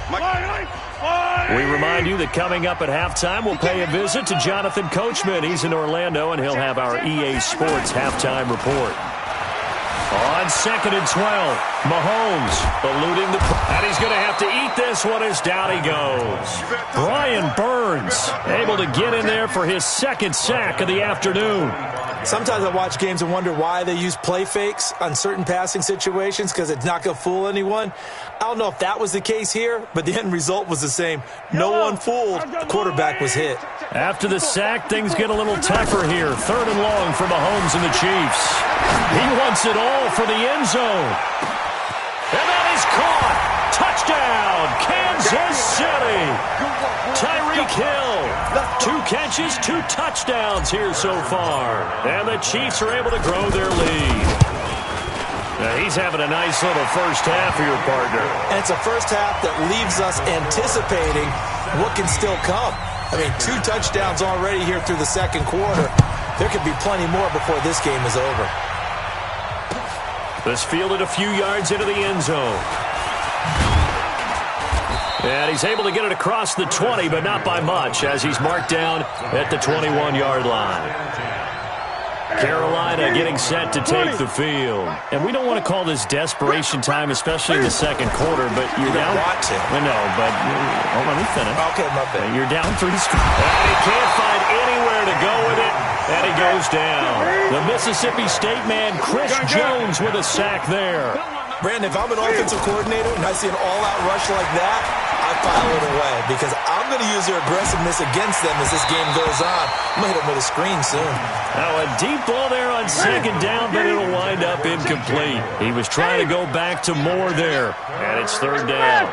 We remind you that coming up at halftime, we'll pay a visit to Jonathan Coachman. He's in Orlando, and he'll have our EA Sports halftime report. On 2nd and 12, Mahomes eluding the... And he's going to have to eat this one as down he goes. Brian Burns able to get in there for his 2nd sack of the afternoon. Sometimes I watch games and wonder why they use play fakes on certain passing situations because it's not going to fool anyone. I don't know if that was the case here, but the end result was the same. No one fooled. The quarterback was hit. After the sack, things get a little tougher here. 3rd and long for Mahomes and the Chiefs. He wants it all for the end zone. And that is caught. Touchdown, Kansas City. Tyreek Hill. 2 catches, 2 touchdowns here so far. And the Chiefs are able to grow their lead. Now he's having a nice little first half for your partner. And it's a first half that leaves us anticipating what can still come. I mean, 2 touchdowns already here through the 2nd quarter. There could be plenty more before this game is over. This fielded a few yards into the end zone. And he's able to get it across the 20, but not by much, as he's marked down at the 21-yard line. Carolina getting set to take the field. And we don't want to call this desperation time, especially in the 2nd quarter, but you're down. Want to. No, but let me finish. Okay, my bad. You're down 3 scores. And he can't find anywhere to go with it, and he goes down. The Mississippi State man, Chris Jones, with a sack there. Brandon, if I'm an offensive coordinator and I see an all-out rush like that, I file it away because I'm going to use their aggressiveness against them as this game goes on. I'm going to hit them with a screen soon. Now a deep ball there on 2nd down, but it'll wind up incomplete. He was trying to go back to Moore there, and it's 3rd down.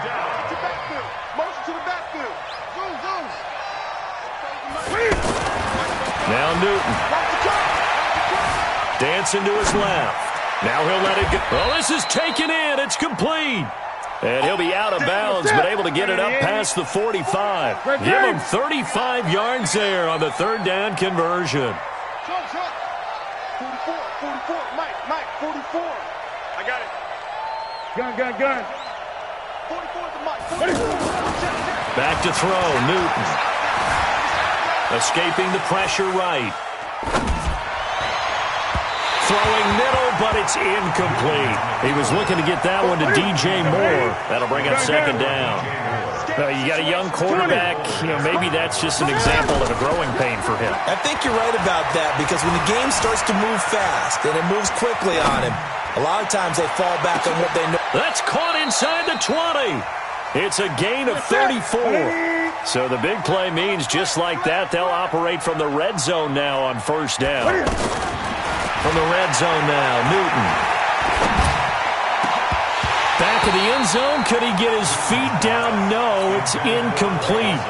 Now Newton. Dancing to his left. Now he'll let it go. Well, this is taken in. It's complete. And he'll be out of bounds, but able to get it up past the 45. Give him 35 yards there on the 3rd down conversion. 44, Mike, 44. I got it. Gun. 44 is the Mike. Back to throw, Newton. Escaping the pressure right. Throwing middle, but it's incomplete. He was looking to get that one to DJ Moore. That'll bring up 2nd down. You got a young quarterback. Maybe that's just an example of a growing pain for him. I think you're right about that because when the game starts to move fast and it moves quickly on him, a lot of times they fall back on what they know. That's caught inside the 20. It's a gain of 34. So the big play means just like that, they'll operate from the red zone now on 1st down. From the red zone now, Newton. Back of the end zone. Could he get his feet down? No, it's incomplete.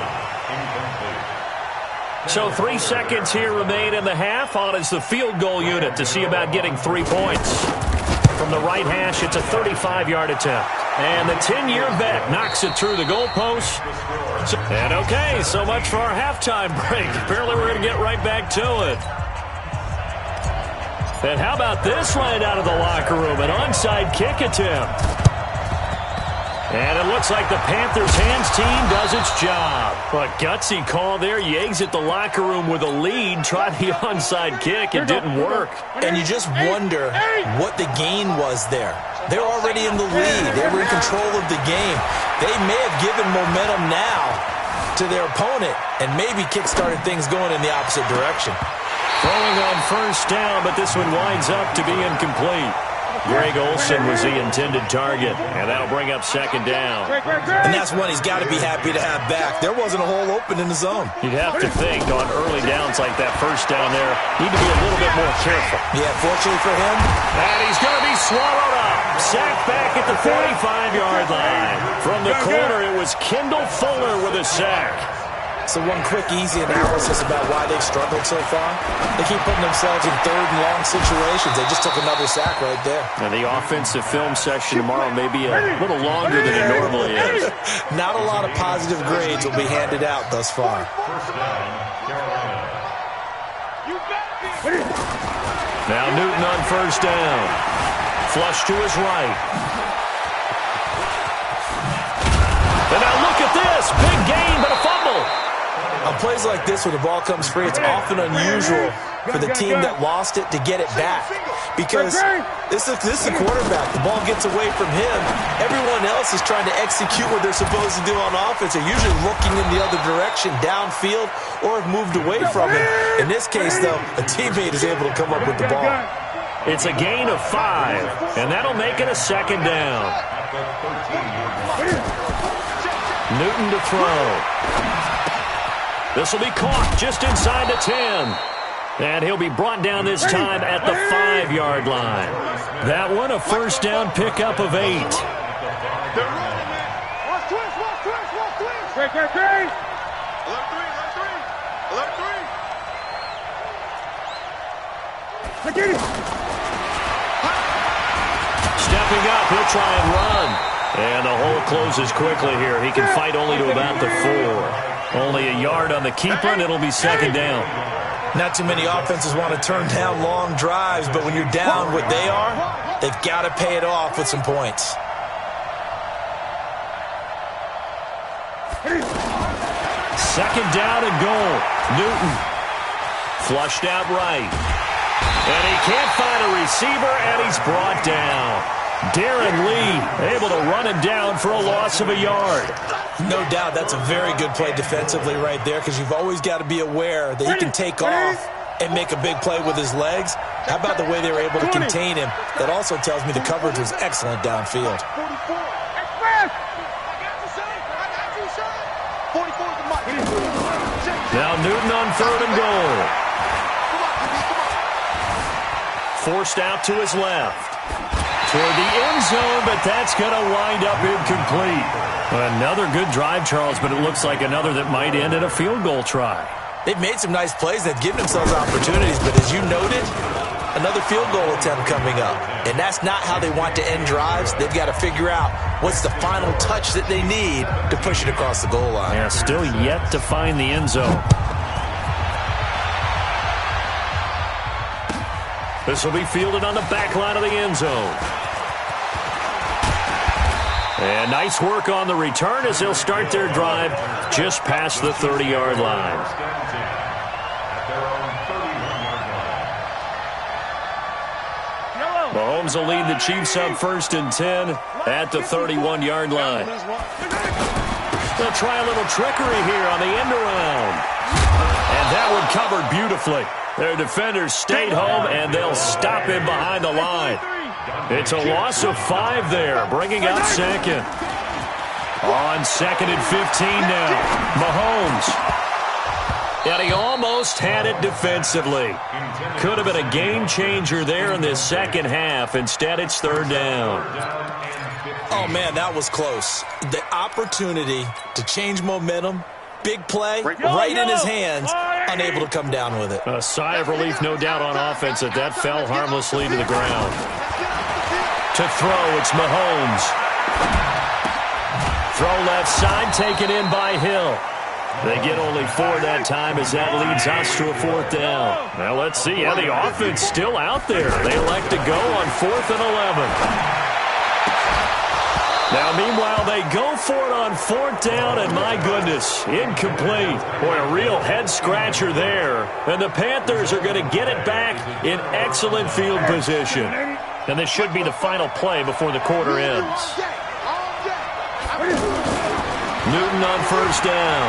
So 3 seconds here remain in the half. On is the field goal unit to see about getting 3 points. From the right hash, it's a 35-yard attempt. And the 10-year vet knocks it through the goalpost. And okay, so much for our halftime break. Apparently we're going to get right back to it. And how about this line out of the locker room? An onside kick attempt. And it looks like the Panthers' hands team does its job. A gutsy call there. You exit the locker room with a lead. Try the onside kick. It didn't work. And you just wonder what the gain was there. They're already in the lead. They were in control of the game. They may have given momentum now to their opponent and maybe kick-started things going in the opposite direction. Throwing on 1st down, but this one winds up to be incomplete. Greg Olsen was the intended target, and that'll bring up 2nd down. And that's one he's got to be happy to have back. There wasn't a hole open in the zone. You'd have to think on early downs like that 1st down there, need to be a little bit more careful. Yeah, fortunately for him. And he's going to be swallowed up. Sacked back at the 45-yard line. From the corner, it was Kendall Fuller with a sack. So one quick, easy analysis about why they've struggled so far. They keep putting themselves in 3rd and long situations. They just took another sack right there. And the offensive film session tomorrow may be a little longer than it normally is. Not a lot of positive grades will be handed out thus far. Now Newton on 1st down. Flush to his right. And now look at this. Big gain, but a fumble. On plays like this where the ball comes free, it's often unusual for the team that lost it to get it back. Because this is the quarterback. The ball gets away from him. Everyone else is trying to execute what they're supposed to do on offense. They're usually looking in the other direction, downfield, or have moved away from him. In this case, though, a teammate is able to come up with the ball. It's a gain of 5, and that'll make it a second down. Newton to throw. This will be caught just inside the 10. And he'll be brought down this time at the 5-yard line. That one a first down pickup of 8. They're running, man. Watch twist, watch twist, watch twist. Great. 11-3. Stepping up, he'll try and run. And the hole closes quickly here. He can fight only to about the 4. Only a yard on the keeper, and it'll be second down. Not too many offenses want to turn down long drives, but when you're down what they are, they've got to pay it off with some points. Second down and goal. Newton flushed out right. And he can't find a receiver, and he's brought down. Darren Lee able to run him down for a loss of a yard. No doubt that's a very good play defensively right there, because you've always got to be aware that he can take off and make a big play with his legs. How about the way they were able to contain him? That also tells me the coverage was excellent downfield. 44. Now Newton on third and goal. Forced out to his left. Toward the end zone, but that's going to wind up incomplete. Another good drive, Charles, but it looks like another that might end in a field goal try. They've made some nice plays. They've given themselves opportunities, but as you noted, another field goal attempt coming up. And that's not how they want to end drives. They've got to figure out what's the final touch that they need to push it across the goal line. Yeah, still yet to find the end zone. This will be fielded on the back line of the end zone. And nice work on the return as they'll start their drive just past the 30-yard line. Mahomes will lead the Chiefs up 1st and 10 at the 31-yard line. They'll try a little trickery here on the end around. And that one covered beautifully. Their defenders stayed home, and they'll stop him behind the line. It's a loss of 5 there, bringing out second. On 2nd and 15 now, Mahomes. And he almost had it defensively. Could have been a game changer there in this second half. Instead, it's 3rd down. Oh, man, that was close. The opportunity to change momentum, big play, right in his hands, unable to come down with it. A sigh of relief, no doubt, on offense that fell harmlessly to the ground. To throw, it's Mahomes. Throw left side, taken in by Hill. They get only 4 that time as that leads us to a 4th down. Now let's see. Yeah, the offense still out there. They elect to go on 4th and 11. Now, meanwhile, they go for it on 4th down, and my goodness, incomplete. Boy, a real head-scratcher there. And the Panthers are going to get it back in excellent field position. And this should be the final play before the quarter ends. Newton on 1st down.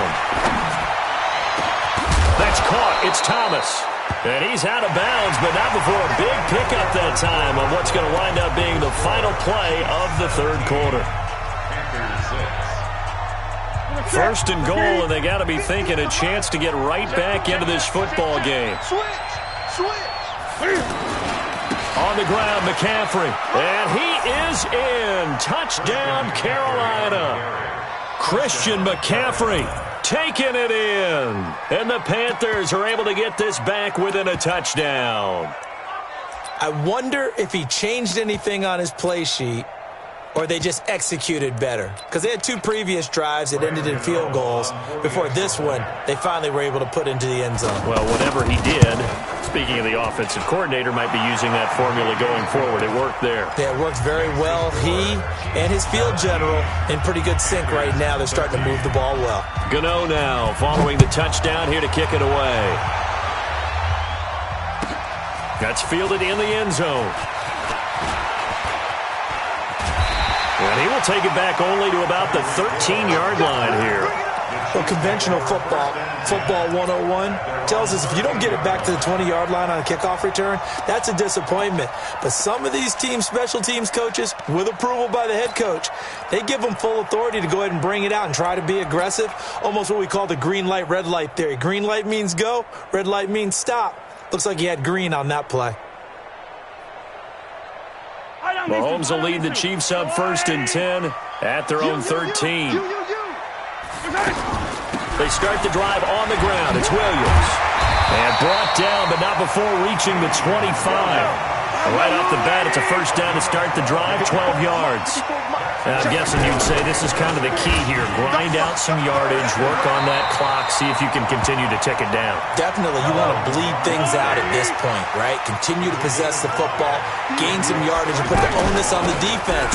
That's caught. It's Thomas. And he's out of bounds, but not before a big pickup that time on what's going to wind up being the final play of the 3rd quarter. 1st and goal, and they got to be thinking a chance to get right back into this football game. On the ground, McCaffrey. And he is in. Touchdown, Carolina. Christian McCaffrey taking it in. And the Panthers are able to get this back within a touchdown. I wonder if he changed anything on his play sheet or they just executed better. Because they had 2 previous drives that ended in field goals. Before this one, they finally were able to put into the end zone. Well, whatever he did, speaking of the offensive coordinator, might be using that formula going forward. It worked there. Yeah, it worked very well. He and his field general in pretty good sync right now. They're starting to move the ball well. Gano now following the touchdown here to kick it away. That's fielded in the end zone. And he will take it back only to about the 13-yard line here. Well, conventional football 101, tells us if you don't get it back to the 20-yard line on a kickoff return, that's a disappointment. But some of these teams, special teams coaches, with approval by the head coach, they give them full authority to go ahead and bring it out and try to be aggressive, almost what we call the green light, red light theory. Green light means go, red light means stop. Looks like he had green on that play. Mahomes will lead the Chiefs up 1st and 10 at their own 13. They start the drive on the ground. It's Williams. And brought down, but not before reaching the 25. Right off the bat, it's a first down to start the drive, 12 yards. And I'm guessing you'd say this is kind of the key here. Grind out some yardage, work on that clock, see if you can continue to tick it down. Definitely. You want to bleed things out at this point, right? Continue to possess the football, gain some yardage, and put the onus on the defense.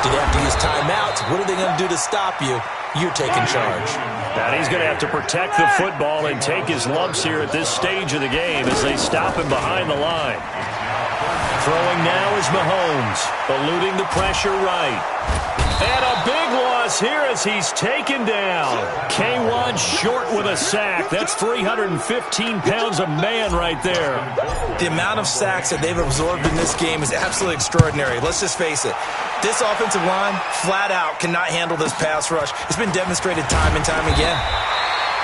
Do they have to use timeouts? What are they going to do to stop you? You're taking charge. And he's going to have to protect the football and take his lumps here at this stage of the game as they stop him behind the line. Throwing now is Mahomes, eluding the pressure right. And a big loss here as he's taken down. K1 short with a sack. That's 315 pounds of man right there. The amount of sacks that they've absorbed in this game is absolutely extraordinary. Let's just face it. This offensive line, flat out, cannot handle this pass rush. It's been demonstrated time and time again.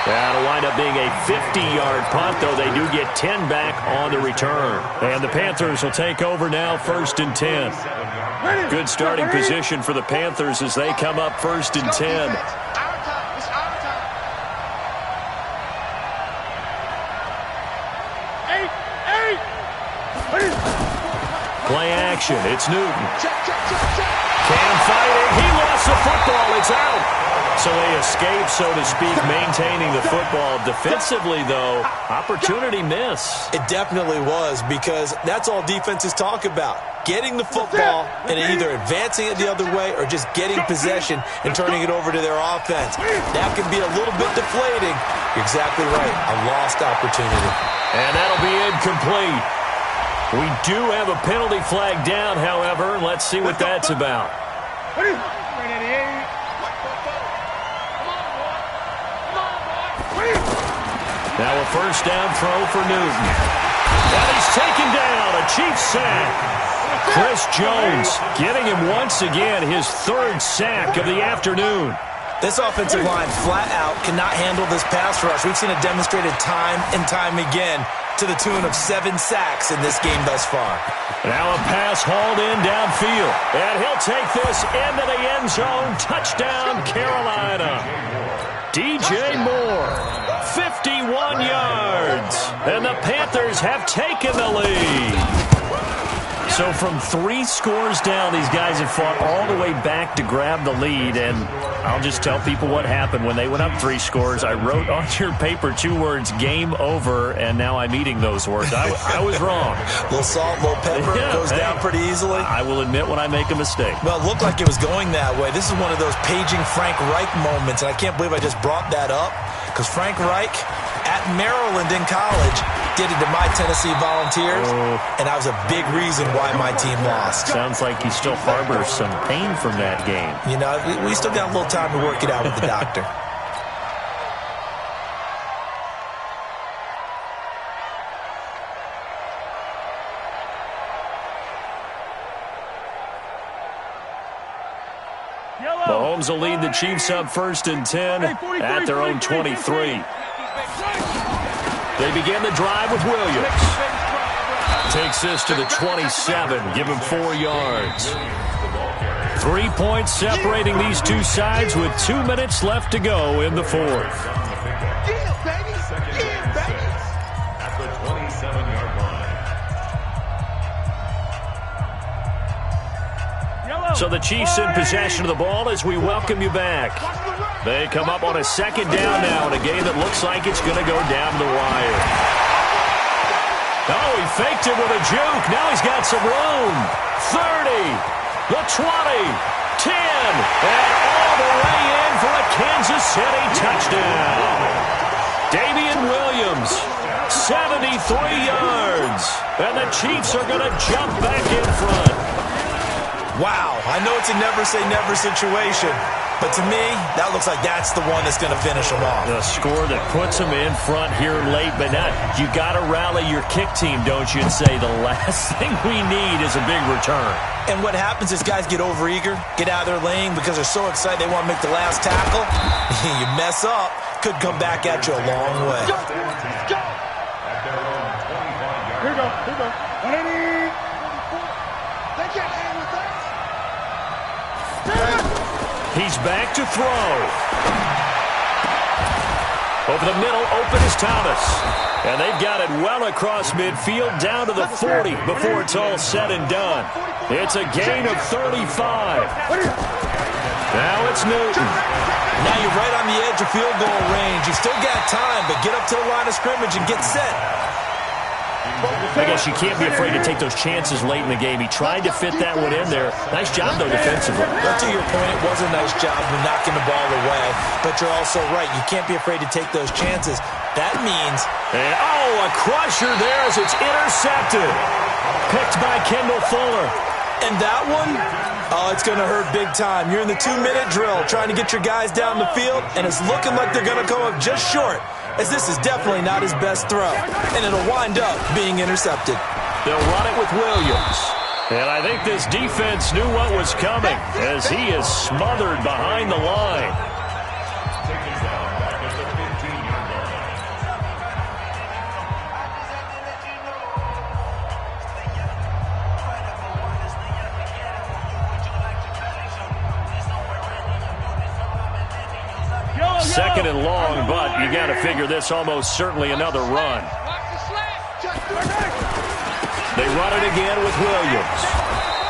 That'll wind up being a 50-yard punt, though they do get 10 back on the return. And the Panthers will take over now, 1st and 10. Good starting position for the Panthers as they come up 1st and 10. Play action. It's Newton. Can fight it. He lost the football. It's out. So they escape, so to speak, maintaining the football. Defensively, though, opportunity miss. It definitely was, because that's all defenses talk about. Getting the football and either advancing it the other way or just getting possession and turning it over to their offense. That can be a little bit deflating. You're exactly right. A lost opportunity. And that'll be incomplete. We do have a penalty flag down, however. Let's see what that's about. Now a first down throw for Newton. And he's taken down, a Chiefs sack. Chris Jones getting him once again his 3rd sack of the afternoon. This offensive line flat out cannot handle this pass rush. We've seen it demonstrated time and time again to the tune of 7 sacks in this game thus far. Now a pass hauled in downfield. And he'll take this into the end zone. Touchdown, Carolina. DJ Moore, 51 yards. And the Panthers have taken the lead. So from 3 scores down, these guys have fought all the way back to grab the lead. And I'll just tell people what happened when they went up 3 scores. I wrote on your paper 2 words, game over, and now I'm eating those words. I was wrong. A little salt, a little pepper, goes down pretty easily. I will admit when I make a mistake. Well, it looked like it was going that way. This is one of those paging Frank Reich moments, and I can't believe I just brought that up, because Frank Reich at Maryland in college did it to my Tennessee Volunteers, and that was a big reason why my team lost. Sounds like he still harbors some pain from that game. You know, we still got a little time to work it out with the doctor. Mahomes will lead the Chiefs up 1st and 10 at their own 23. They begin the drive with Williams. Takes this to the 27, give him 4 yards. 3 points separating these two sides with 2 minutes left to go in the 4th. At the 27-yard line. So the Chiefs in possession of the ball as we welcome you back. They come up on a 2nd down now in a game that looks like it's going to go down the wire. Oh, he faked it with a juke. Now he's got some room. 30, the 20, 10, and all the way in for a Kansas City touchdown. Damian Williams, 73 yards. And the Chiefs are going to jump back in front. Wow, I know it's a never-say-never situation, but to me, that looks like that's the one that's going to finish them off. The score that puts them in front here late, but now you got to rally your kick team, don't you, and say the last thing we need is a big return. And what happens is guys get overeager, get out of their lane because they're so excited they want to make the last tackle. You mess up, could come back at you a long way. Go! Go! Here we go. 180. 44. They can't hang with us. He's back to throw. Over the middle, open is Thomas. And they've got it well across midfield, down to the 40 before it's all said and done. It's a gain of 35. Now it's Newton. Now you're right on the edge of field goal range. You still got time, but get up to the line of scrimmage and get set. I guess you can't be afraid to take those chances late in the game. He tried to fit that one in there. Nice job, though, defensively. But to your point, it was a nice job of knocking the ball away. But you're also right. You can't be afraid to take those chances. That means... And, oh, a crusher there as it's intercepted. Picked by Kendall Fuller. And that one, oh, it's going to hurt big time. You're in the 2-minute drill trying to get your guys down the field, and it's looking like they're going to come up just short, as this is definitely not his best throw, and it'll wind up being intercepted. They'll run it with Williams. And I think this defense knew what was coming as he is smothered behind the line. Second and long, but you got to figure this almost certainly another run. They run it again with Williams.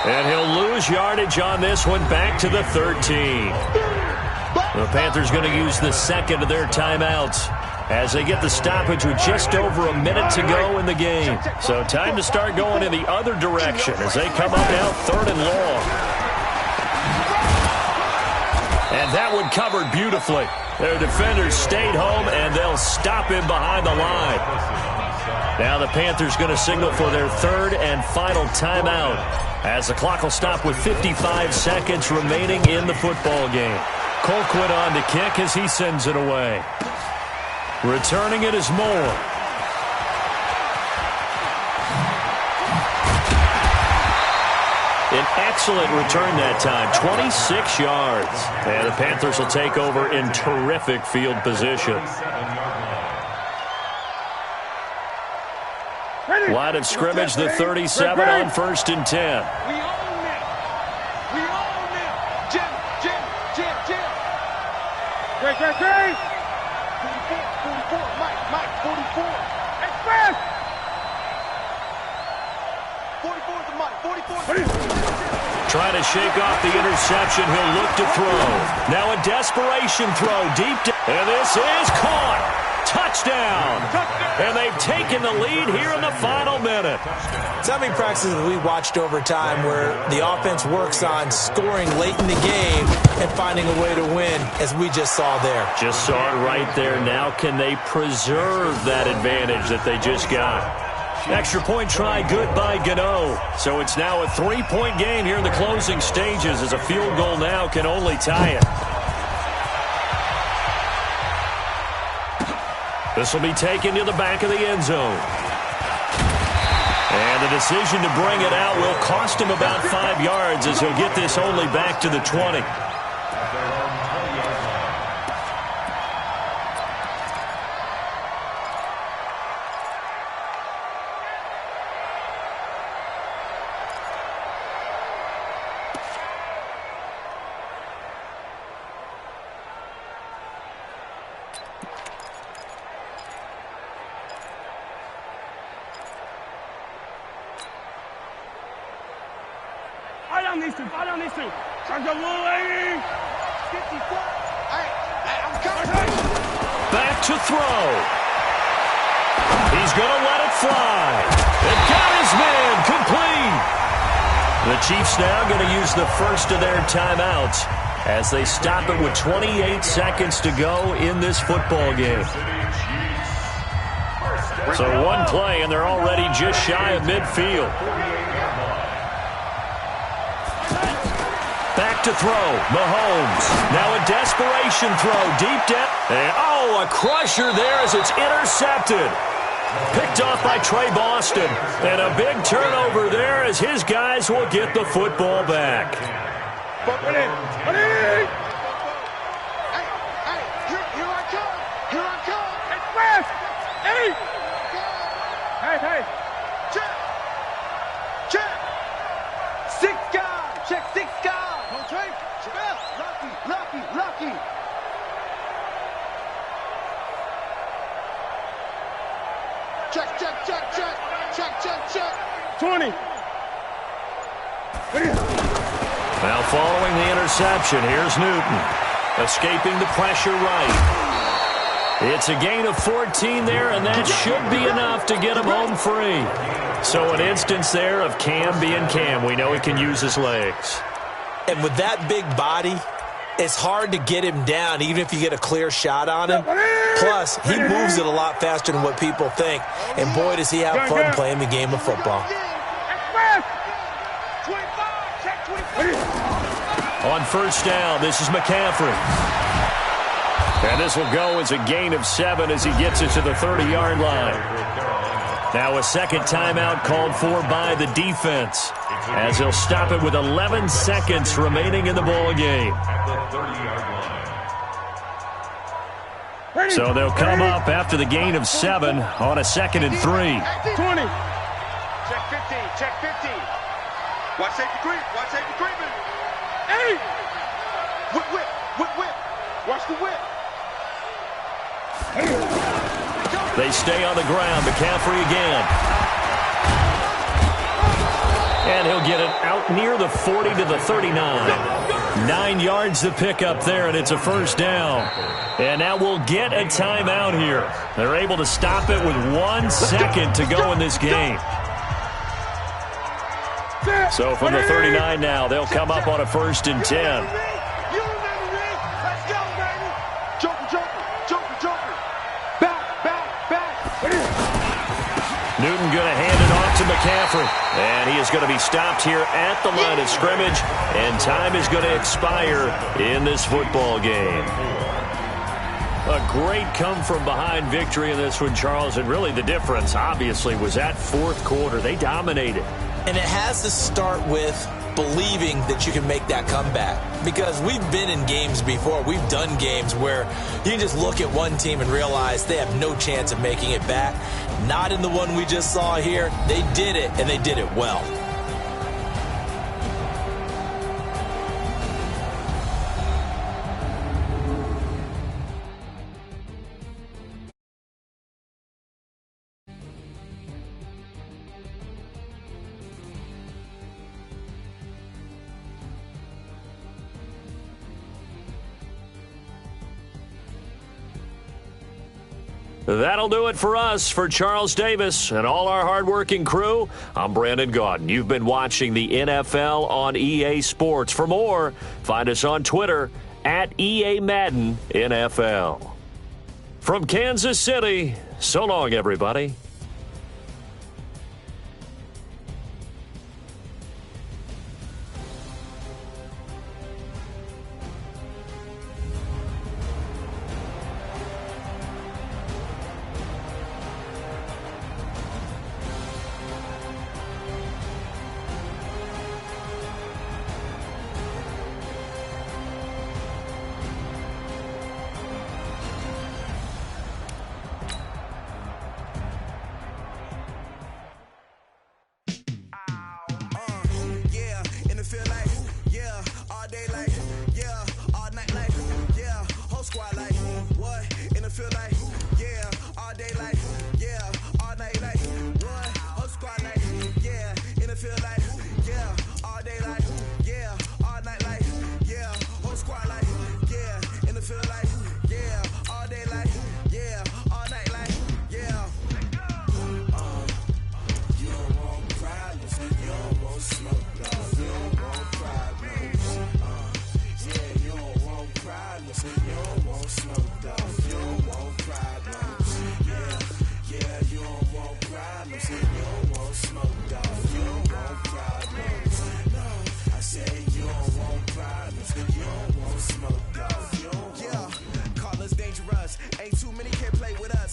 And he'll lose yardage on this one, back to the 13. The Panthers going to use the second of their timeouts as they get the stoppage with just over a minute to go in the game. So time to start going in the other direction as they come up now third and long. And that one covered beautifully. Their defenders stayed home, and they'll stop him behind the line. Now the Panthers going to signal for their third and final timeout as the clock will stop with 55 seconds remaining in the football game. Colquitt on to kick as he sends it away. Returning it is Moore. An excellent return that time, 26 yards. And the Panthers will take over in terrific field position. Line of scrimmage, the 37 on 1st and 10. We own it. We own it. Jim. Great. 44, Mike, 44. Express. 44 is the Mike, 44. Trying to shake off the interception. He'll look to throw. Now a desperation throw deep down. And this is caught. Touchdown. And they've taken the lead here in the final minute. So how many practices have we watched over time where the offense works on scoring late in the game and finding a way to win, as we just saw there? Just saw it right there. Now can they preserve that advantage that they just got? Extra point try, good by Gano. So it's now a 3-point game here in the closing stages as a field goal now can only tie it. This will be taken to the back of the end zone. And the decision to bring it out will cost him about 5 yards as he'll get this only back to the 20. Fall down these two. Turn the wall, lady. 54. I'm coming. Back to throw. He's going to let it fly. And got his man complete. The Chiefs now going to use the first of their timeouts as they stop it with 28 seconds to go in this football game. So one play, and they're already just shy of midfield. Back to throw, Mahomes. Now a desperation throw, deep down. And, oh, a crusher there as it's intercepted. Picked off by Trey Boston. And a big turnover there as his guys will get the football back. Hey. Check. 6 guys. Check 6 guys. Don't take. Lucky. Check. 20. Now following the interception, here's Newton. Escaping the pressure right. It's a gain of 14 there, and that should be enough to get him home free. So an instance there of Cam being Cam. We know he can use his legs. And with that big body, it's hard to get him down, even if you get a clear shot on him. Plus, he moves it a lot faster than what people think. And boy, does he have fun playing the game of football. On first down, this is McCaffrey. And this will go as a gain of 7 as he gets it to the 30-yard line. Now a second timeout called for by the defense as he'll stop it with 11 seconds remaining in the ball game. So they'll come up after the gain of 7 on a 2nd and 3. 20. Check 15. Watch safety creeping. 8. Whip. Watch the whip. They stay on the ground. McCaffrey again. And he'll get it out near the 40 to the 39. 9 yards to pick up there, and it's a first down. And now we'll get a timeout here. They're able to stop it with 1 second to go in this game. So from the 39 now, they'll come up on a 1st and 10. Newton going to hand it off to McCaffrey. And he is going to be stopped here at the line of scrimmage. And time is going to expire in this football game. A great come-from-behind victory in this one, Charles. And really the difference, obviously, was that 4th quarter. They dominated. And it has to start with believing that you can make that comeback. Because we've been in games before. We've done games where you can just look at one team and realize they have no chance of making it back. Not in the one we just saw here. They did it, and they did it well. That'll do it for us. For Charles Davis and all our hardworking crew, I'm Brandon Gaudin. You've been watching the NFL on EA Sports. For more, find us on Twitter at EA Madden NFL. From Kansas City, so long, everybody.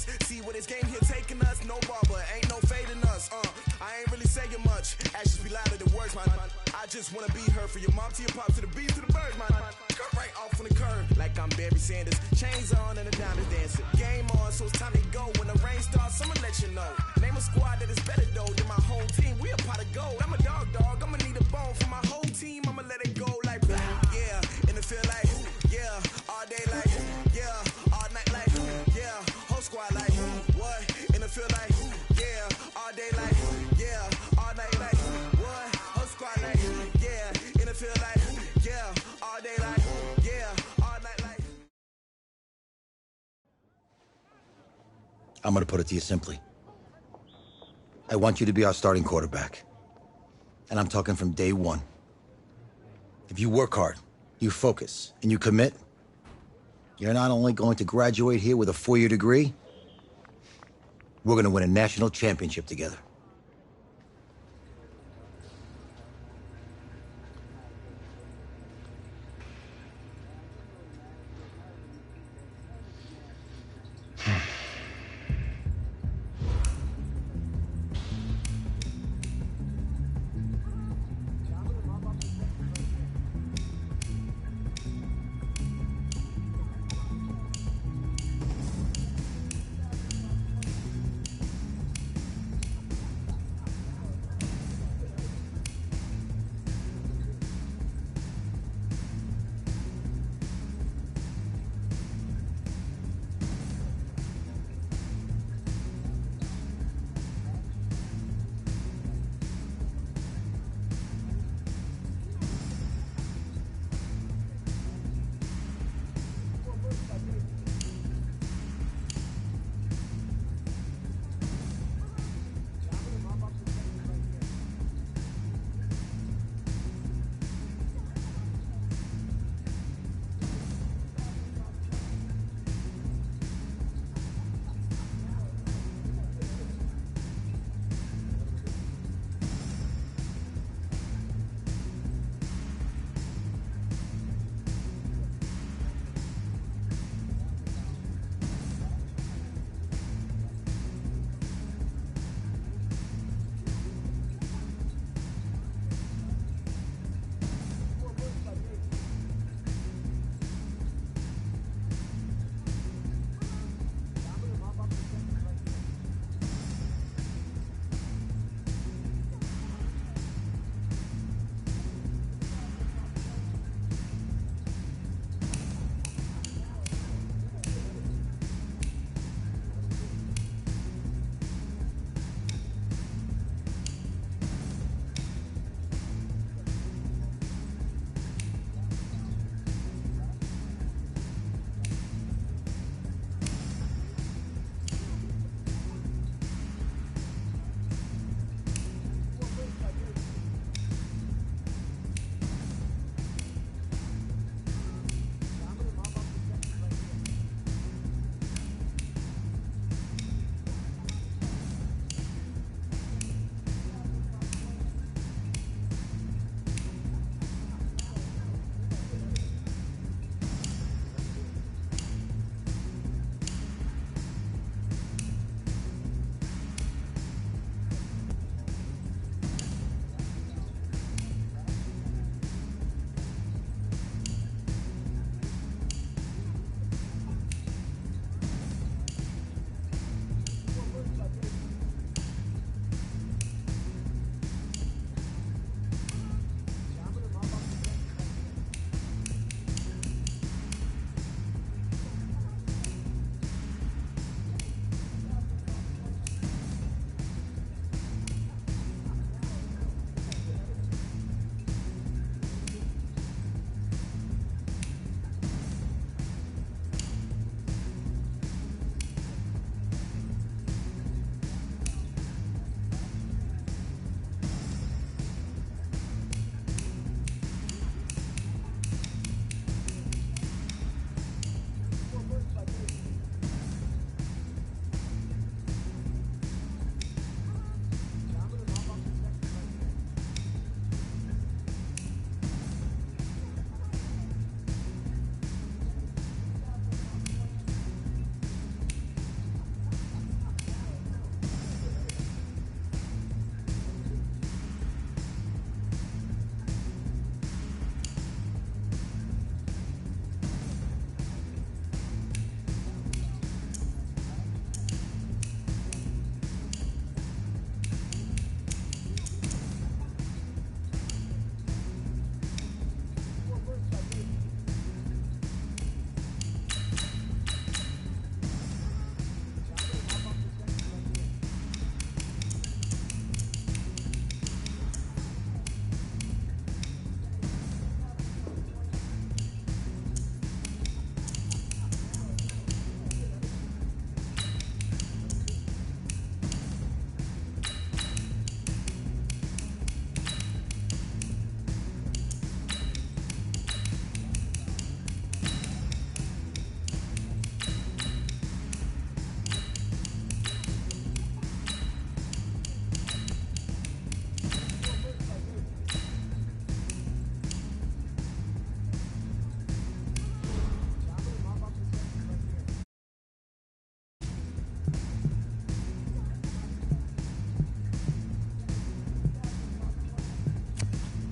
us. See where this game here taking us. No barber, ain't no fading us. I ain't really saying much. Actions be louder than words, man. I just wanna be heard from your mom to your pop to the beat to the birds, man. Cut right off on the curb, like I'm Barry Sanders. Chains on and the diamonds dancing. Game on, so it's time to go. When the rain starts, I'ma let you know. Name a squad that is better though than my whole team. We a pot of gold. I'm a dog. I'ma need a bone for my whole team. I'ma let it go like yeah. And it feel like yeah. All day like yeah. All night like yeah. Whole squad like what? And it feel like yeah. All day like yeah. All night like what? Whole squad like yeah. And it feel like yeah. All day like yeah. All night like. I'm going to put it to you simply. I want you to be our starting quarterback. And I'm talking from day one. If you work hard, you focus, and you commit, you're not only going to graduate here with a 4-year degree, we're going to win a national championship together.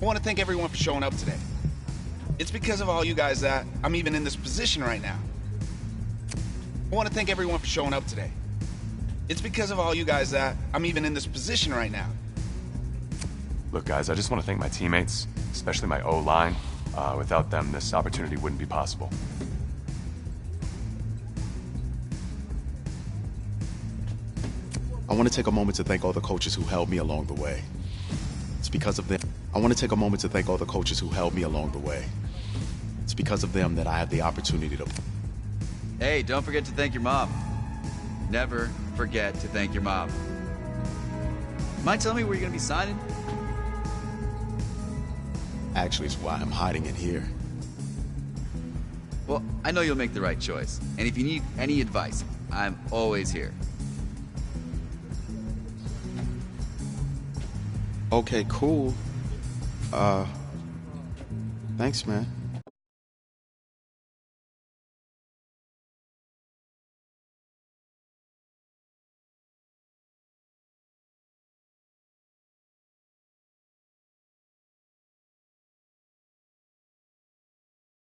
I want to thank everyone for showing up today. It's because of all you guys that I'm even in this position right now. I want to thank everyone for showing up today. It's because of all you guys that I'm even in this position right now. Look, guys, I just want to thank my teammates, especially my O-line. Without them, this opportunity wouldn't be possible. I want to take a moment to thank all the coaches who held me along the way. It's because of them. I want to take a moment to thank all the coaches who held me along the way. It's because of them that I have the opportunity to... Hey, don't forget to thank your mom. Never forget to thank your mom. Mind telling me where you're going to be signing? Actually, it's why I'm hiding in here. Well, I know you'll make the right choice. And if you need any advice, I'm always here. Okay, cool. Thanks, man.